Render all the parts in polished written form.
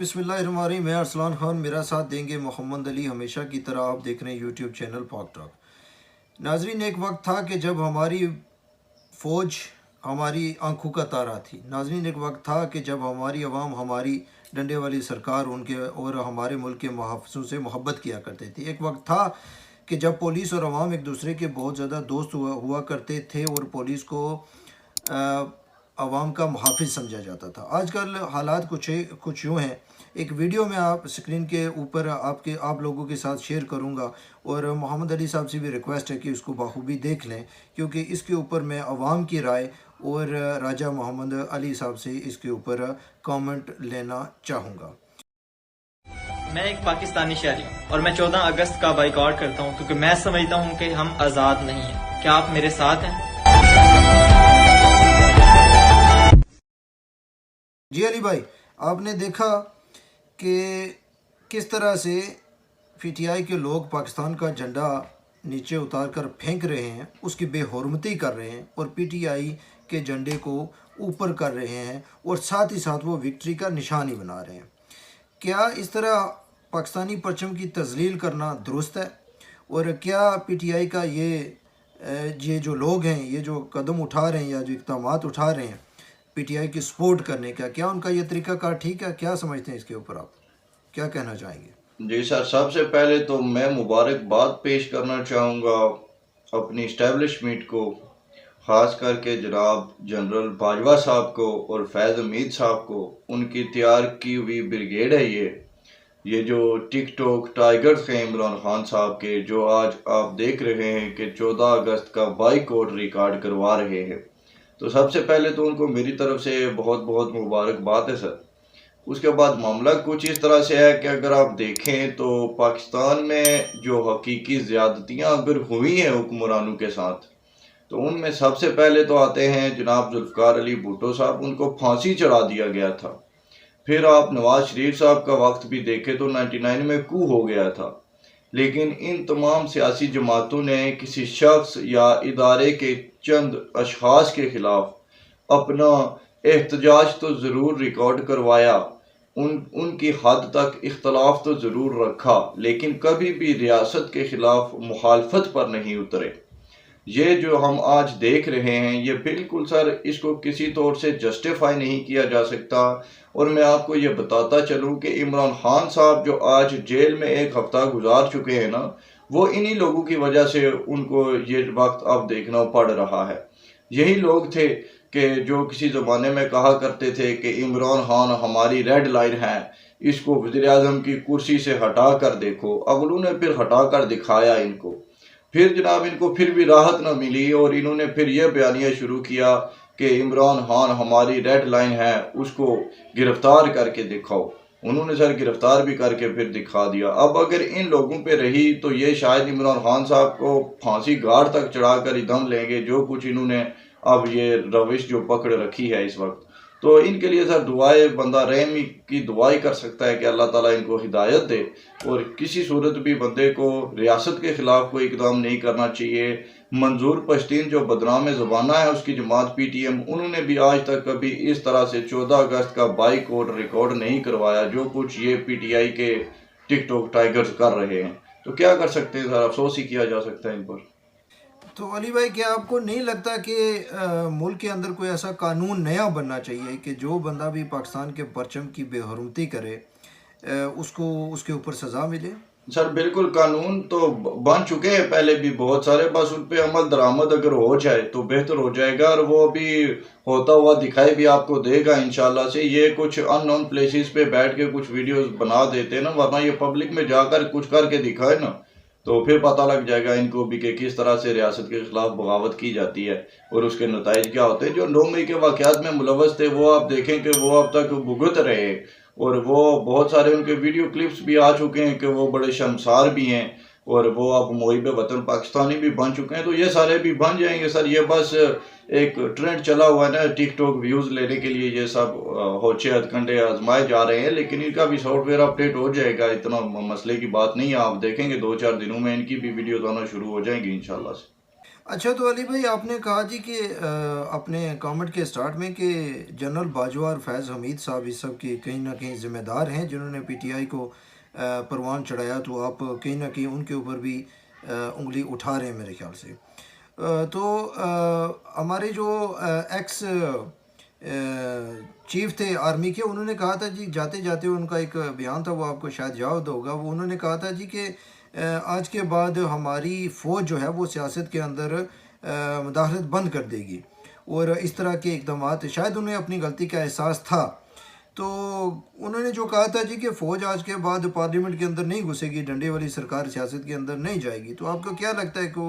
बिस्मिल्लाहिर्रहमानिर्रहीम। मैं अरसलान खान, मेरा साथ देंगे मोहम्मद अली। हमेशा की तरह आप देख रहे हैं यूट्यूब चैनल पाक टॉक। नाजरीन, एक वक्त था कि जब हमारी फ़ौज हमारी आंखों का तारा थी। नाजरीन, एक वक्त था कि जब हमारी अवाम हमारी डंडे वाली सरकार उनके और हमारे मुल्क के मुहाफ़िज़ों से मोहब्बत किया करते थे। एक वक्त था कि जब पुलिस और अवाम एक दूसरे के बहुत ज़्यादा दोस्त हुआ करते थे और पुलिस को आवाम का मुहाफ़िज़ समझा जाता था। आजकल हालात कुछ यूँ हैं। एक वीडियो में आप स्क्रीन के ऊपर आप लोगों के साथ शेयर करूंगा, और मोहम्मद अली साहब से भी रिक्वेस्ट है कि उसको बाखूबी देख लें, क्योंकि इसके ऊपर मैं आवाम की राय और राजा मोहम्मद अली साहब से इसके ऊपर कमेंट लेना चाहूँगा। मैं एक पाकिस्तानी शहरी हूँ और मैं 14 अगस्त का बाइकआउट करता हूँ क्योंकि मैं समझता हूँ कि हम आज़ाद नहीं हैं। क्या आप मेरे साथ हैं? जी अली भाई, आपने देखा कि किस तरह से पीटीआई के लोग पाकिस्तान का झंडा नीचे उतार कर फेंक रहे हैं, उसकी बेहुरमती कर रहे हैं और पीटीआई के झंडे को ऊपर कर रहे हैं, और साथ ही साथ वो विक्ट्री का निशान ही बना रहे हैं। क्या इस तरह पाकिस्तानी परचम की तज़लील करना दुरुस्त है? और क्या पीटीआई का ये जो लोग हैं, ये जो कदम उठा रहे हैं या जो इक़दामात उठा रहे हैं पीटीआई की सपोर्ट करने का, क्या उनका ये तरीक़ाकार ठीक है? क्या समझते हैं इसके ऊपर, आप क्या कहना चाहेंगे? जी सर, सबसे पहले तो मैं मुबारकबाद पेश करना चाहूँगा अपनी इस्टेब्लिशमेंट को, ख़ास करके जनाब जनरल बाजवा साहब को और फैज़ हमीद साहब को। उनकी तैयार की हुई ब्रिगेड है ये जो टिक टॉक टाइगर्स हैं इमरान खान साहब के, जो आज आप देख रहे हैं कि 14 अगस्त का बाइकआउट रिकॉर्ड करवा रहे हैं। तो सबसे पहले तो उनको मेरी तरफ से बहुत बहुत मुबारकबाद है सर। उसके बाद मामला कुछ इस तरह से है कि अगर आप देखें तो पाकिस्तान में जो हकीकी ज़्यादतियाँ अगर हुई हैं हुक्मरानों के साथ, तो उनमें सबसे पहले तो आते हैं जनाब जुल्फ़िकार अली भुट्टो साहब, उनको फांसी चढ़ा दिया गया था। फिर आप नवाज शरीफ साहब का वक्त भी देखें तो 99 में कू हो गया था। लेकिन इन तमाम सियासी जमातों ने किसी शख्स या इदारे के चंद अशखास के ख़िलाफ़ अपना एहतजाज तो ज़रूर रिकॉर्ड करवाया, उनकी हद तक इख्तलाफ तो ज़रूर रखा, लेकिन कभी भी रियासत के ख़िलाफ़ मुखालफत पर नहीं उतरे। ये जो हम आज देख रहे हैं, ये बिल्कुल सर इसको किसी तौर से जस्टिफाई नहीं किया जा सकता। और मैं आपको ये बताता चलूँ कि इमरान खान साहब जो आज जेल में 1 हफ़्ता गुजार चुके हैं ना, वो इन्हीं लोगों की वजह से उनको ये वक्त अब देखना पड़ रहा है। यही लोग थे कि जो किसी ज़माने में कहा करते थे कि इमरान खान हमारी रेड लाइन है, इसको वज़ीर-ए-आज़म की कुर्सी से हटा कर देखो। अब उन्होंने फिर हटा कर दिखाया इनको। फिर जनाब इनको फिर भी राहत न मिली और इन्होंने फिर यह बयानिया शुरू किया कि इमरान खान हमारी रेड लाइन है, उसको गिरफ्तार करके दिखाओ। उन्होंने सर गिरफ्तार भी करके फिर दिखा दिया। अब अगर इन लोगों पे रही तो ये शायद इमरान खान साहब को फांसी गाड़ तक चढ़ा कर ही दम लेंगे, जो कुछ इन्होंने अब ये रविश जो पकड़ रखी है इस वक्त। तो इनके लिए सर दुआएं, बंदा रहम की दुआई कर सकता है कि अल्लाह ताला इनको हिदायत दे, और किसी सूरत भी बंदे को रियासत के ख़िलाफ़ कोई इकदाम नहीं करना चाहिए। मंजूर पश्तीन जो बदनाम ज़बाना है, उसकी जमात पीटीएम, उन्होंने भी आज तक कभी इस तरह से 14 अगस्त का बाइकआउट रिकॉर्ड नहीं करवाया जो कुछ ये पीटीआई के टिकटॉक टाइगर्स कर रहे हैं। तो क्या कर सकते हैं सर, अफसोस ही किया जा सकता है इन पर। तो अली भाई, क्या आपको नहीं लगता कि मुल्क के अंदर कोई ऐसा कानून नया बनना चाहिए कि जो बंदा भी पाकिस्तान के परचम की बेहुरमती करे उसको उसके ऊपर सज़ा मिले? सर बिल्कुल, कानून तो बन चुके हैं पहले भी बहुत सारे, बस उन पे अमल दरामद अगर हो जाए तो बेहतर हो जाएगा, और वो अभी होता हुआ दिखाई भी आपको देगा इंशाल्लाह से। ये कुछ अननोन प्लेसेस पे बैठ के कुछ वीडियोस बना देते हैं ना, वरना ये पब्लिक में जाकर कुछ करके दिखाए ना, तो फिर पता लग जाएगा इनको भी कि किस तरह से रियासत के खिलाफ बगावत की जाती है और उसके नताइज क्या होते हैं। जो 9 मई के वाक़यात में मुलव्वस थे वो आप देखें कि वो अब तक भुगत रहे हैं, और वो बहुत सारे उनके वीडियो क्लिप्स भी आ चुके हैं कि वो बड़े शर्मसार भी हैं, और वो अब मुहिब वतन पाकिस्तानी भी बन चुके हैं। तो ये सारे भी बन जाएंगे सर। ये बस एक ट्रेंड चला हुआ है ना, टिकटॉक व्यूज़ लेने के लिए ये सब होचे हथकंडे आजमाए जा रहे हैं, लेकिन इनका भी सॉफ्टवेयर अपडेट हो जाएगा, इतना मसले की बात नहीं है। आप देखेंगे 2-4 दिनों में इनकी भी वीडियोज़ आना शुरू हो जाएंगी इंशाल्लाह से। اچھا تو علی بھائی آپ نے کہا جی کہ اپنے کامنٹ کے سٹارٹ میں کہ جنرل باجوہ اور فیض حمید صاحب اس سب کے کہیں نہ کہیں ذمہ دار ہیں جنہوں نے پی ٹی آئی کو پروان چڑھایا، تو آپ کہیں نہ کہیں ان کے اوپر بھی انگلی اٹھا رہے ہیں میرے خیال سے۔ تو ہمارے جو ایکس چیف تھے آرمی کے، انہوں نے کہا تھا جی، جاتے جاتے ان کا ایک بیان تھا، وہ آپ کو شاید یاد ہوگا، وہ انہوں نے کہا تھا جی کہ آج کے بعد ہماری فوج جو ہے وہ سیاست کے اندر مداخلت بند کر دے گی، اور اس طرح کے اقدامات، شاید انہیں اپنی غلطی کا احساس تھا۔ تو انہوں نے جو کہا تھا جی کہ فوج آج کے بعد پارلیمنٹ کے اندر نہیں گھسے گی، ڈنڈے والی سرکار سیاست کے اندر نہیں جائے گی، تو آپ کو کیا لگتا ہے کہ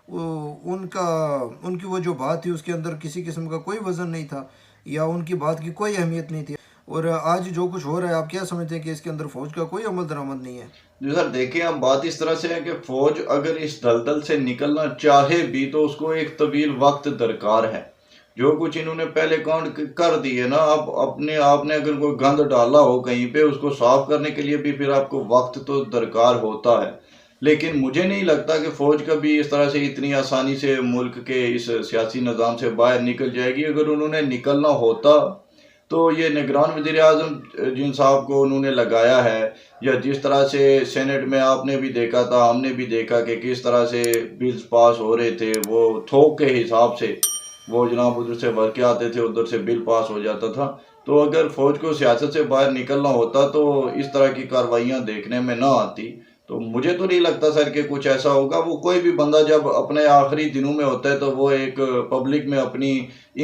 ان کی وہ جو بات تھی اس کے اندر کسی قسم کا کوئی وزن نہیں تھا، یا ان کی بات کی کوئی اہمیت نہیں تھی؟ اور آج جو کچھ ہو رہا ہے آپ کیا سمجھتے ہیں کہ اس کے اندر فوج کا کوئی عمل درآمد نہیں ہے؟ جی سر، دیکھیں اب بات اس طرح سے ہے کہ فوج اگر اس دلدل سے نکلنا چاہے بھی تو اس کو ایک طویل وقت درکار ہے۔ جو کچھ انہوں نے پہلے کاؤنٹ کر دیے نا، اب اپنے آپ نے اگر کوئی گند ڈالا ہو کہیں پہ، اس کو صاف کرنے کے لیے بھی پھر آپ کو وقت تو درکار ہوتا ہے۔ لیکن مجھے نہیں لگتا کہ فوج کبھی اس طرح سے اتنی آسانی سے ملک کے اس سیاسی نظام سے باہر نکل جائے گی۔ اگر انہوں نے نکلنا ہوتا تو یہ نگران وزیر اعظم جن صاحب کو انہوں نے لگایا ہے، یا جس طرح سے سینٹ میں آپ نے بھی دیکھا تھا، ہم نے بھی دیکھا کہ کس طرح سے بلز پاس ہو رہے تھے، وہ تھوک کے حساب سے وہ جناب ادھر سے بھر کے آتے تھے، ادھر سے بل پاس ہو جاتا تھا۔ تو اگر فوج کو سیاست سے باہر نکلنا ہوتا تو اس طرح کی کارروائیاں دیکھنے میں نہ آتی۔ تو مجھے تو نہیں لگتا سر کہ کچھ ایسا ہوگا۔ وہ کوئی بھی بندہ جب اپنے آخری دنوں میں ہوتا ہے تو وہ ایک پبلک میں اپنی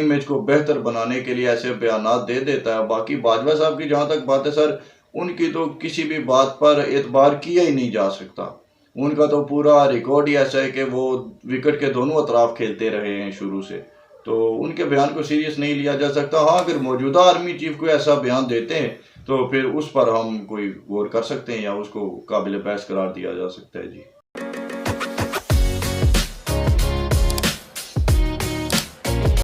امیج کو بہتر بنانے کے لیے ایسے بیانات دے دیتا ہے۔ باقی باجوہ صاحب کی جہاں تک بات ہے سر، ان کی تو کسی بھی بات پر اعتبار کیا ہی نہیں جا سکتا۔ ان کا تو پورا ریکارڈ ہی ایسا ہے کہ وہ وکٹ کے دونوں اطراف کھیلتے رہے ہیں شروع سے، تو ان کے بیان کو سیریس نہیں لیا جا سکتا۔ ہاں، اگر موجودہ آرمی چیف کو ایسا بیان دیتے ہیں تو پھر اس پر ہم کوئی غور کر سکتے ہیں یا اس کو قابل بحث قرار دیا جا سکتا ہے۔ جی